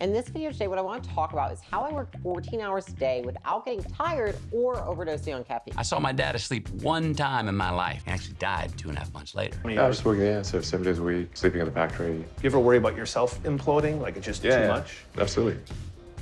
In this video today, what I want to talk about is how I work 14 hours a day without getting tired or overdosing on caffeine. I saw my dad asleep one time in my life. He actually died 2.5 months later. I was just working, so 7 days a week, sleeping in the factory. You ever worry about yourself imploding? Like it's just too much? Absolutely.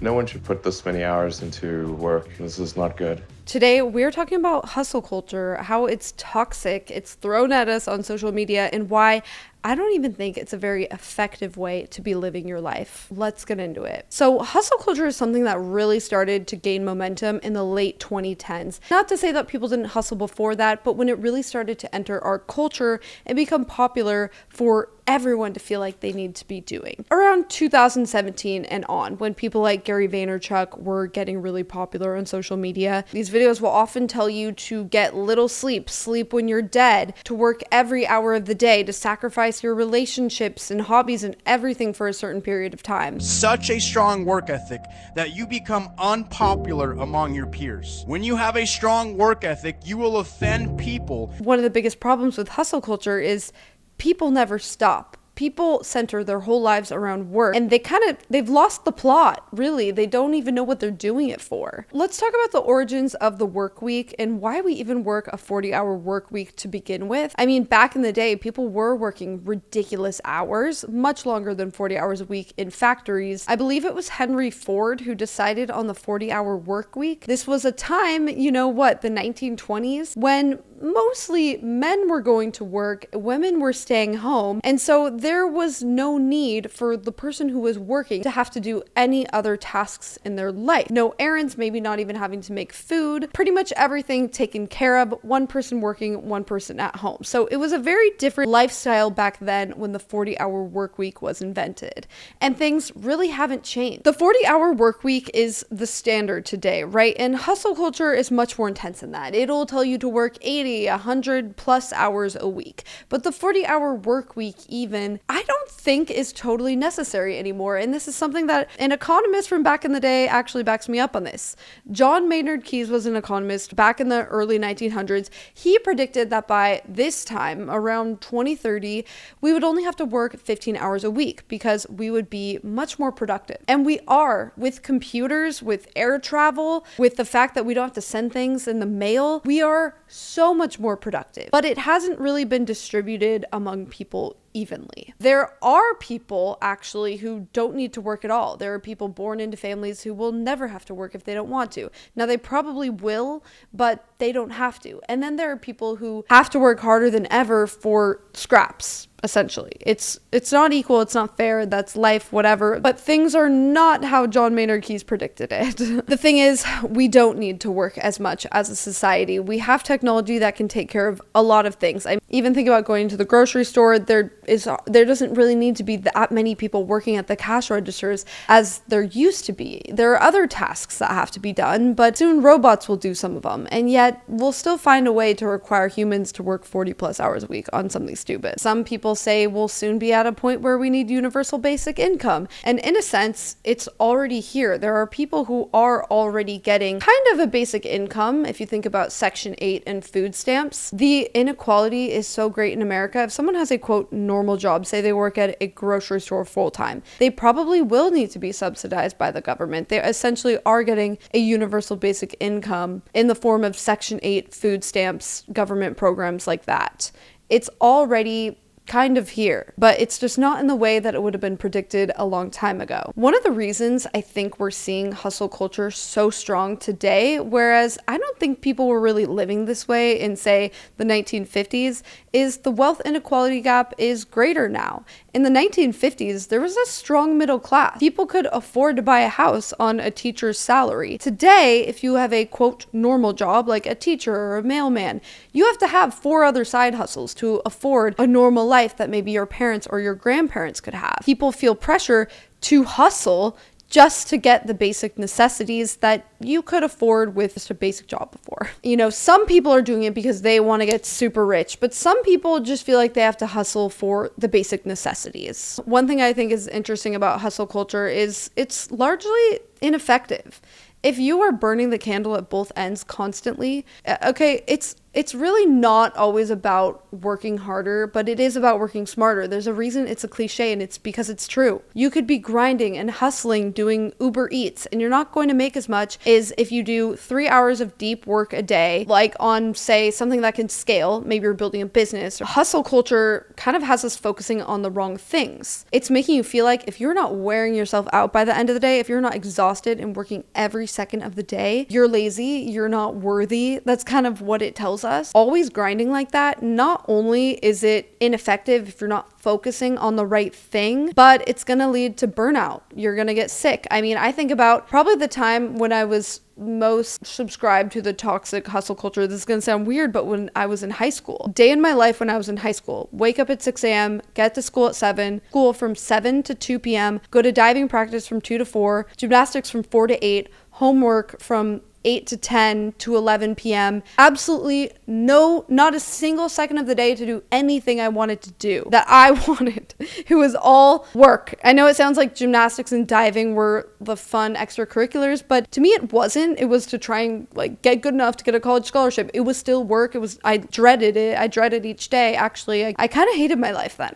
No one should put this many hours into work. This is not good. Today, we're talking about hustle culture, how it's toxic, it's thrown at us on social media, and why I don't even think it's a very effective way to be living your life. Let's get into it. So hustle culture is something that really started to gain momentum in the late 2010s. Not to say that people didn't hustle before that, but when it really started to enter our culture and become popular for everyone to feel like they need to be doing. Around 2017 and on, when people like Gary Vaynerchuk were getting really popular on social media, these videos will often tell you to get little sleep, sleep when you're dead, to work every hour of the day, to sacrifice your relationships and hobbies and everything for a certain period of time. Such a strong work ethic that you become unpopular among your peers. When you have a strong work ethic, you will offend people. One of the biggest problems with hustle culture is people never stop. People center their whole lives around work, and they've lost the plot, really. They don't even know what they're doing it for. Let's talk about the origins of the work week and why we even work a 40-hour work week to begin with. I mean, back in the day, people were working ridiculous hours, much longer than 40 hours a week in factories. I believe it was Henry Ford who decided on the 40-hour work week. This was a time, the 1920s, when mostly men were going to work, women were staying home, and so there was no need for the person who was working to have to do any other tasks in their life. No errands, maybe not even having to make food, pretty much everything taken care of, one person working, one person at home. So it was a very different lifestyle back then when the 40-hour work week was invented, and things really haven't changed. The 40-hour work week is the standard today, right? And hustle culture is much more intense than that. It'll tell you to work 100 plus hours a week. But the 40-hour work week even, I don't think is totally necessary anymore. And this is something that an economist from back in the day actually backs me up on this. John Maynard Keynes was an economist back in the early 1900s. He predicted that by this time, around 2030, we would only have to work 15 hours a week because we would be much more productive. And we are, with computers, with air travel, with the fact that we don't have to send things in the mail, we are so much more productive. But it hasn't really been distributed among people evenly. There are people actually who don't need to work at all. There are people born into families who will never have to work if they don't want to. Now they probably will, but they don't have to. And then there are people who have to work harder than ever for scraps. Essentially, it's not equal, it's not fair, that's life, whatever, but things are not how John Maynard Keynes predicted it. The thing is, we don't need to work as much as a society. We have technology that can take care of a lot of things. I even think about going to the grocery store. There doesn't really need to be that many people working at the cash registers as there used to be. There are other tasks that have to be done, but soon robots will do some of them, and yet we'll still find a way to require humans to work 40 plus hours a week on something stupid. Some people say we'll soon be at a point where we need universal basic income. And in a sense, it's already here. There are people who are already getting kind of a basic income. If you think about Section 8 and food stamps, the inequality is so great in America. If someone has a quote normal job, say they work at a grocery store full time, they probably will need to be subsidized by the government. They essentially are getting a universal basic income in the form of Section 8 food stamps, government programs like that. It's already kind of here, but it's just not in the way that it would have been predicted a long time ago. One of the reasons I think we're seeing hustle culture so strong today, whereas I don't think people were really living this way in, say, the 1950s, is the wealth inequality gap is greater now. In the 1950s, there was a strong middle class. People could afford to buy a house on a teacher's salary. Today, if you have a quote normal job like a teacher or a mailman, you have to have 4 other side hustles to afford a normal life that maybe your parents or your grandparents could have. People feel pressure to hustle just to get the basic necessities that you could afford with just a basic job before. Some people are doing it because they want to get super rich, but some people just feel like they have to hustle for the basic necessities. One thing I think is interesting about hustle culture is it's largely ineffective. If you are burning the candle at both ends constantly, okay, it's It's really not always about working harder, but it is about working smarter. There's a reason it's a cliche, and it's because it's true. You could be grinding and hustling, doing Uber Eats, and you're not going to make as much as if you do 3 hours of deep work a day, like on, say, something that can scale. Maybe you're building a business. Hustle culture kind of has us focusing on the wrong things. It's making you feel like if you're not wearing yourself out by the end of the day, if you're not exhausted and working every second of the day, you're lazy, you're not worthy. That's kind of what it tells us. Always grinding like that, not only is it ineffective if you're not focusing on the right thing, but it's going to lead to burnout. You're going to get sick. I mean, I think about probably the time when I was most subscribed to the toxic hustle culture. This is going to sound weird, but when I was in high school, day in my life when I was in high school, wake up at 6 a.m., get to school at 7, school from 7 to 2 p.m., go to diving practice from 2 to 4, gymnastics from 4 to 8, homework from 8 to 10 to 11 p.m. Absolutely not a single second of the day to do anything I wanted to do that I wanted. It was all work. I know it sounds like gymnastics and diving were the fun extracurriculars, but to me it wasn't. It was to try and get good enough to get a college scholarship. It was still work. I dreaded it. I dreaded each day. Actually, I kind of hated my life then,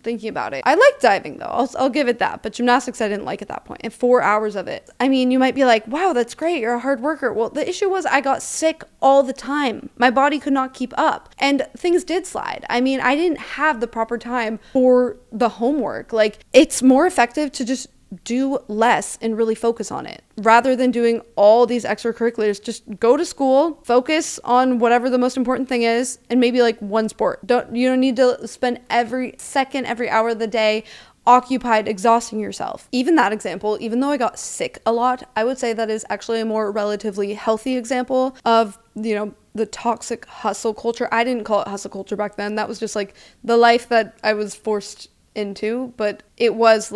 thinking about it. I liked diving though. I'll give it that. But gymnastics I didn't like at that point. And 4 hours of it. I mean, you might be like, wow, that's great. You're a hard worker. Well, the issue was I got sick all the time. My body could not keep up and things did slide. I mean, I didn't have the proper time for the homework. It's more effective to just do less and really focus on it rather than doing all these extracurriculars. Just go to school, focus on whatever the most important thing is, and maybe one sport. You don't need to spend every second, every hour of the day occupied exhausting yourself. Even that example, even though I got sick a lot, I would say that is actually a more relatively healthy example of, the toxic hustle culture. I didn't call it hustle culture back then. That was just the life that I was forced into, but it was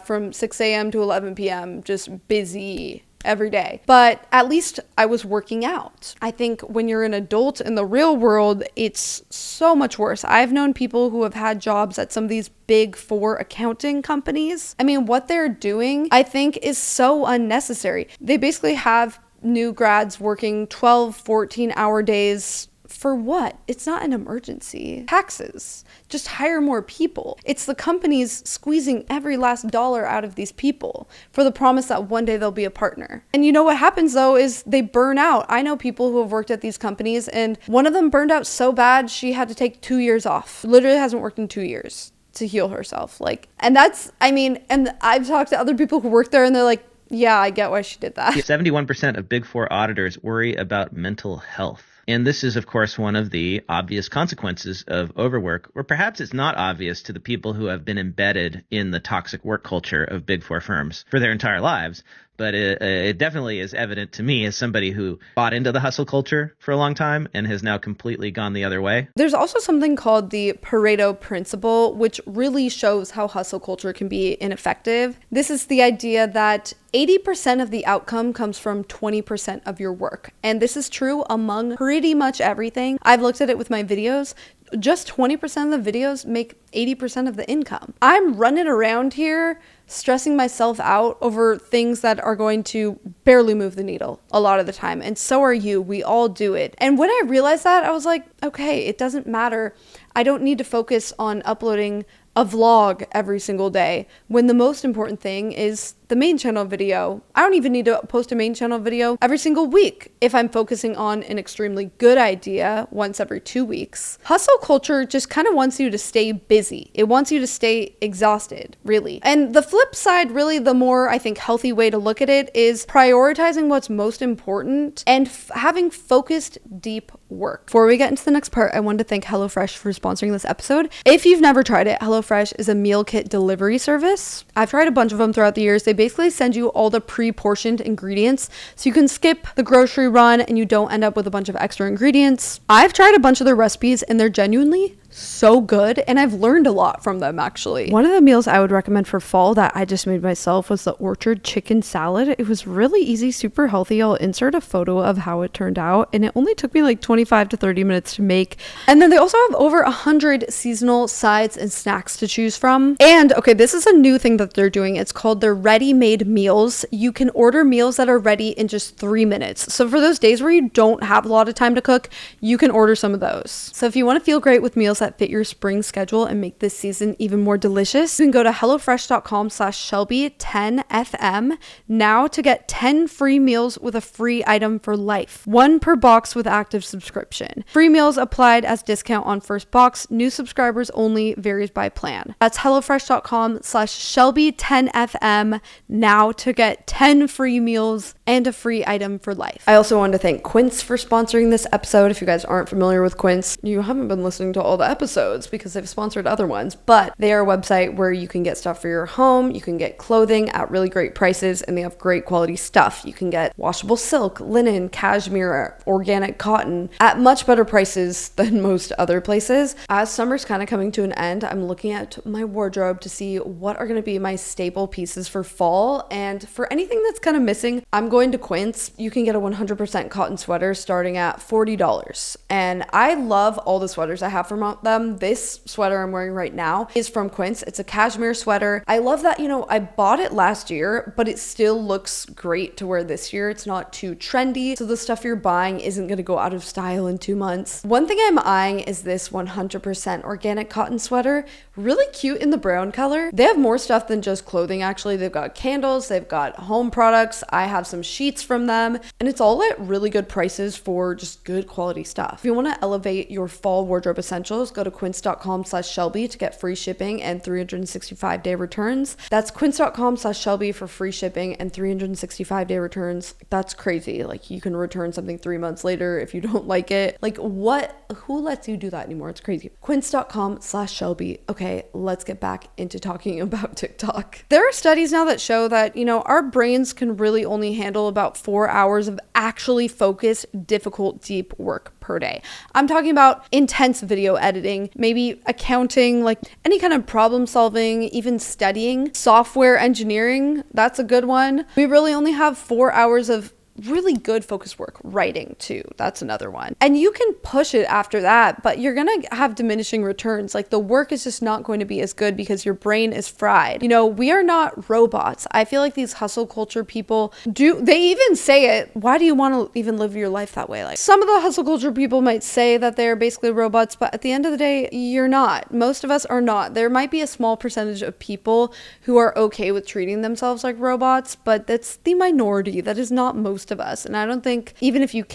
from 6 a.m. to 11 p.m. just busy every day. But at least I was working out. I think when you're an adult in the real world, it's so much worse. I've known people who have had jobs at some of these big 4 accounting companies. I mean, what they're doing, I think, is so unnecessary. They basically have new grads working 12, 14-hour days. For what? It's not an emergency. Taxes. Just hire more people. It's the companies squeezing every last dollar out of these people for the promise that one day they'll be a partner. And you know what happens though is they burn out. I know people who have worked at these companies and one of them burned out so bad she had to take 2 years off. Literally hasn't worked in 2 years to heal herself. And I've talked to other people who work there and they're like, yeah, I get why she did that. 71% of Big Four auditors worry about mental health. And this is, of course, one of the obvious consequences of overwork, or perhaps it's not obvious to the people who have been embedded in the toxic work culture of Big Four firms for their entire lives. But it definitely is evident to me as somebody who bought into the hustle culture for a long time and has now completely gone the other way. There's also something called the Pareto principle, which really shows how hustle culture can be ineffective. This is the idea that 80% of the outcome comes from 20% of your work. And this is true among pretty much everything. I've looked at it with my videos. Just 20% of the videos make 80% of the income. I'm running around here stressing myself out over things that are going to barely move the needle a lot of the time. And so are you. We all do it. And when I realized that, I was like, okay, it doesn't matter. I don't need to focus on uploading a vlog every single day when the most important thing is the main channel video. I don't even need to post a main channel video every single week if I'm focusing on an extremely good idea once every 2 weeks. Hustle culture just kind of wants you to stay busy. It wants you to stay exhausted, really. And the flip side, really the more, I think, healthy way to look at it is prioritizing what's most important and having focused, deep work. Before we get into the next part, I wanted to thank HelloFresh for sponsoring this episode. If you've never tried it, HelloFresh is a meal kit delivery service. I've tried a bunch of them throughout the years. They basically send you all the pre-portioned ingredients so you can skip the grocery run and you don't end up with a bunch of extra ingredients. I've tried a bunch of their recipes and they're genuinely so good, and I've learned a lot from them actually. One of the meals I would recommend for fall that I just made myself was the Orchard chicken salad. It was really easy, super healthy. I'll insert a photo of how it turned out, and it only took me like 25 to 30 minutes to make. And then they also have over 100 seasonal sides and snacks to choose from. And okay, this is a new thing that they're doing. It's called their ready-made meals. You can order meals that are ready in just 3 minutes. So for those days where you don't have a lot of time to cook, you can order some of those. So if you want to feel great with meals that fit your spring schedule and make this season even more delicious, you can go to hellofresh.com/Shelby10FM now to get 10 free meals with a free item for life. 1 per box with active subscription. Free meals applied as discount on first box. New subscribers only, varies by plan. That's hellofresh.com/Shelby10FM now to get 10 free meals and a free item for life. I also wanted to thank Quince for sponsoring this episode. If you guys aren't familiar with Quince, you haven't been listening to all the episodes because they've sponsored other ones, but they are a website where you can get stuff for your home, you can get clothing at really great prices, and they have great quality stuff. You can get washable silk, linen, cashmere, organic cotton at much better prices than most other places. As summer's kind of coming to an end, I'm looking at my wardrobe to see what are going to be my staple pieces for fall, and for anything that's kind of missing, I'm going to Quince. You can get a 100% cotton sweater starting at $40, and I love all the sweaters I have from them. This sweater I'm wearing right now is from Quince. It's a cashmere sweater. I love that, I bought it last year, but it still looks great to wear this year. It's not too trendy, so the stuff you're buying isn't going to go out of style in 2 months. One thing I'm eyeing is this 100% organic cotton sweater. Really cute in the brown color. They have more stuff than just clothing, actually. They've got candles, they've got home products. I have some sheets from them, and it's all at really good prices for just good quality stuff. If you want to elevate your fall wardrobe essentials, go to quince.com/Shelby to get free shipping and 365-day returns. That's quince.com/Shelby for free shipping and 365-day returns. That's crazy. Like, you can return something 3 months later if you don't like it. Like, who lets you do that anymore? It's crazy. Quince.com/Shelby. Okay, let's get back into talking about TikTok. There are studies now that show that, our brains can really only handle about 4 hours of actually focused, difficult, deep work per day. I'm talking about intense video editing, maybe accounting, like any kind of problem solving, even studying, software engineering. That's a good one. We really only have 4 hours of really good focus work. Writing too, that's another one. And you can push it after that, but you're gonna have diminishing returns. Like, the work is just not going to be as good because your brain is fried. We are not robots. I feel like these hustle culture people they even say it. Why do you want to even live your life that way? Like, some of the hustle culture people might say that they're basically robots, but at the end of the day, you're not. Most of us are not. There might be a small percentage of people who are okay with treating themselves like robots, but that's the minority. That is not most of us. And I don't think, even if you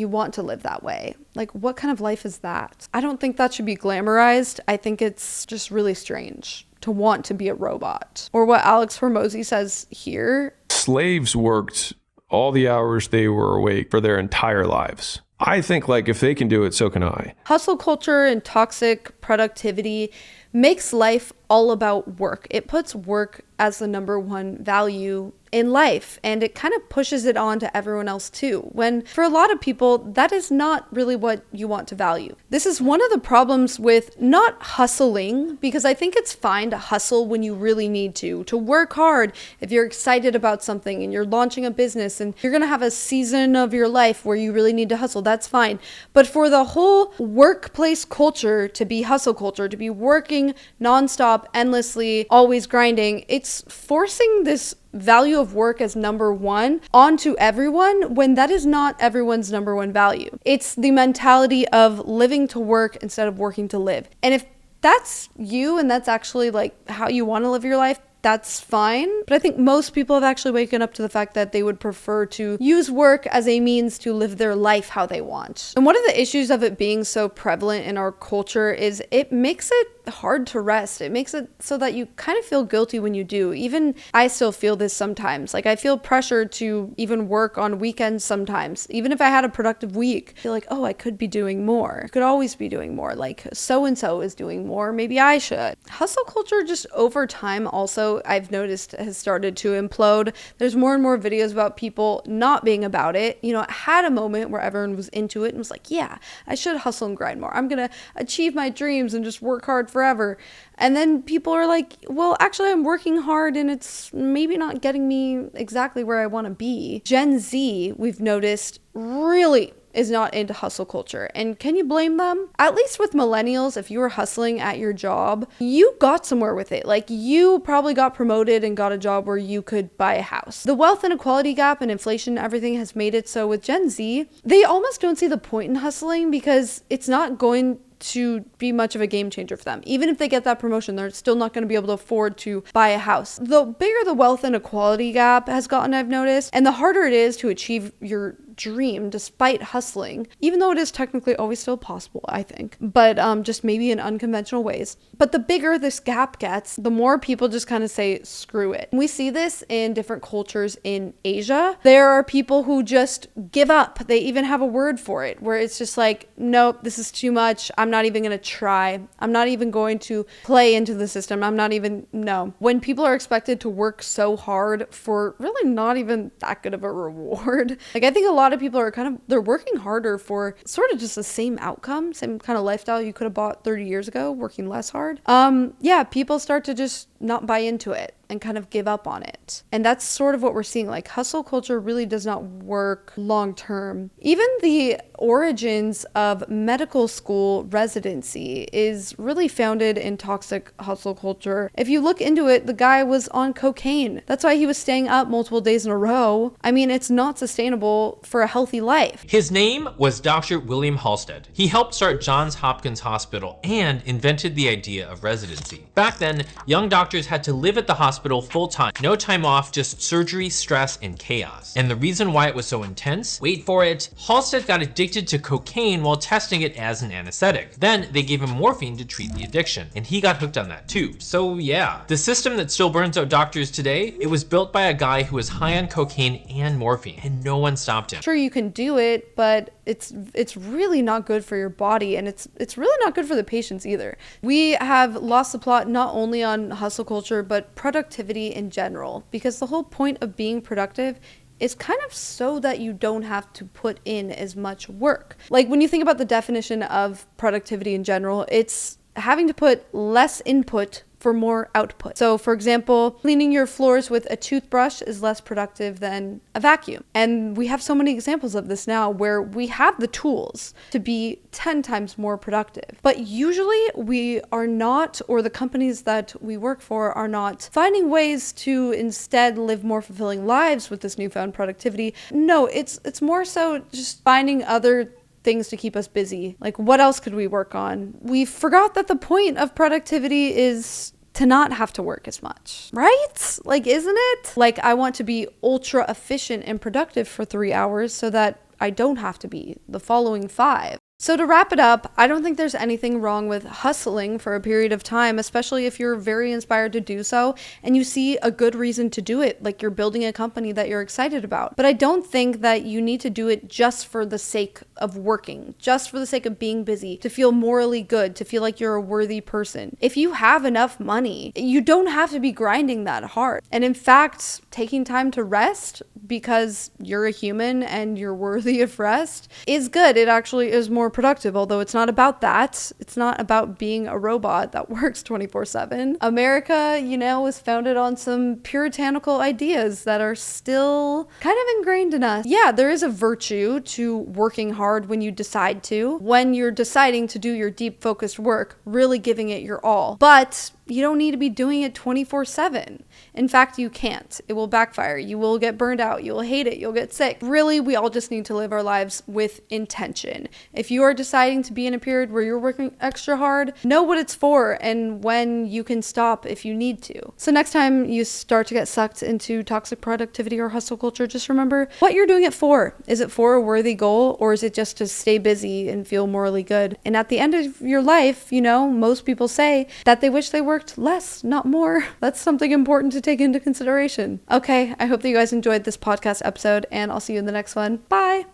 want to live that way. Like, what kind of life is that? I don't think that should be glamorized. I think it's just really strange to want to be a robot. Or what Alex Hormozy says here. Slaves worked all the hours they were awake for their entire lives. I think, if they can do it, so can I. Hustle culture and toxic productivity makes life all about work. It puts work as the number one value in life, and it kind of pushes it on to everyone else too, when for a lot of people that is not really what you want to value. This is one of the problems with not hustling, because I think it's fine to hustle when you really need to work hard if you're excited about something and you're launching a business and you're gonna have a season of your life where you really need to hustle. That's fine. But for the whole workplace culture to be hustle culture, to be working nonstop, endlessly, always grinding, it's forcing this value of work as number one onto everyone when that is not everyone's number one value. It's the mentality of living to work instead of working to live. And if that's you and that's actually how you want to live your life, that's fine. But I think most people have actually waken up to the fact that they would prefer to use work as a means to live their life how they want. And one of the issues of it being so prevalent in our culture is it makes it hard to rest. It makes it so that you kind of feel guilty when you do. Even I still feel this sometimes. Like I feel pressure to even work on weekends sometimes. Even if I had a productive week, I feel like, oh, I could be doing more. I could always be doing more. Like so-and-so is doing more. Maybe I should. Hustle culture just over time also, I've noticed, has started to implode. There's more and more videos about people not being about it. You know, it had a moment where everyone was into it and was like, yeah, I should hustle and grind more. I'm going to achieve my dreams and just work hard forever. And then people are like, well, actually, I'm working hard and it's maybe not getting me exactly where I want to be. Gen Z, we've noticed, really is not into hustle culture. And can you blame them? At least with millennials, if you were hustling at your job, you got somewhere with it. Like you probably got promoted and got a job where you could buy a house. The wealth inequality gap and inflation and everything has made it so with Gen Z, they almost don't see the point in hustling because it's not going to be much of a game changer for them. Even if they get that promotion, they're still not going to be able to afford to buy a house. The bigger the wealth inequality gap has gotten, I've noticed, and the harder it is to achieve your dream despite hustling, even though it is technically always still possible, I think, but just maybe in unconventional ways. But the bigger this gap gets, the more people just kind of say, screw it. We see this in different cultures in Asia. There are people who just give up. They even have a word for it where it's just like, nope, this is too much. I'm not even going to try. I'm not even going to play into the system. No. When people are expected to work so hard for really not even that good of a reward, like I think a lot of people are they're working harder for sort of just the same outcome, same kind of lifestyle you could have bought 30 years ago, working less hard. People start to just not buy into it and kind of give up on it. And that's sort of what we're seeing. Like hustle culture really does not work long term. Even the origins of medical school residency is really founded in toxic hustle culture. If you look into it, the guy was on cocaine. That's why he was staying up multiple days in a row. I mean, it's not sustainable for a healthy life. His name was Dr. William Halsted. He helped start Johns Hopkins Hospital and invented the idea of residency. Back then, young doctors had to live at the hospital full time. No time off, just surgery, stress, and chaos. And the reason why it was so intense? Wait for it. Halsted got addicted to cocaine while testing it as an anesthetic. Then they gave him morphine to treat the addiction, and he got hooked on that too. So yeah, the system that still burns out doctors today, it was built by a guy who was high on cocaine and morphine, and no one stopped him. Sure, you can do it, but it's really not good for your body, and it's really not good for the patients either. We have lost the plot not only on hustle culture, but productivity in general, because the whole point of being productive is kind of so that you don't have to put in as much work. Like when you think about the definition of productivity in general, it's having to put less input for more output. So for example, cleaning your floors with a toothbrush is less productive than a vacuum. And we have so many examples of this now where we have the tools to be 10 times more productive. But usually we are not, or the companies that we work for are not, finding ways to instead live more fulfilling lives with this newfound productivity. No, it's more so just finding other things to keep us busy. Like what else could we work on? We forgot that the point of productivity is to not have to work as much, right? Like, isn't it? Like I want to be ultra efficient and productive for 3 hours so that I don't have to be the following 5. So to wrap it up, I don't think there's anything wrong with hustling for a period of time, especially if you're very inspired to do so and you see a good reason to do it, like you're building a company that you're excited about. But I don't think that you need to do it just for the sake of working, just for the sake of being busy, to feel morally good, to feel like you're a worthy person. If you have enough money, you don't have to be grinding that hard. And in fact, taking time to rest because you're a human and you're worthy of rest is good. It actually is more productive, although it's not about that. It's not about being a robot that works 24/7. America, was founded on some puritanical ideas that are still kind of ingrained in us. Yeah, there is a virtue to working hard when you decide to, when you're deciding to do your deep focused work, really giving it your all. But You don't need to be doing it 24/7. In fact, you can't. It will backfire. You will get burned out. You will hate it. You'll get sick. Really, we all just need to live our lives with intention. If you are deciding to be in a period where you're working extra hard, know what it's for and when you can stop if you need to. So next time you start to get sucked into toxic productivity or hustle culture, just remember what you're doing it for. Is it for a worthy goal, or is it just to stay busy and feel morally good? And at the end of your life, most people say that they wish they worked less, not more. That's something important to take into consideration. Okay, I hope that you guys enjoyed this podcast episode, and I'll see you in the next one. Bye!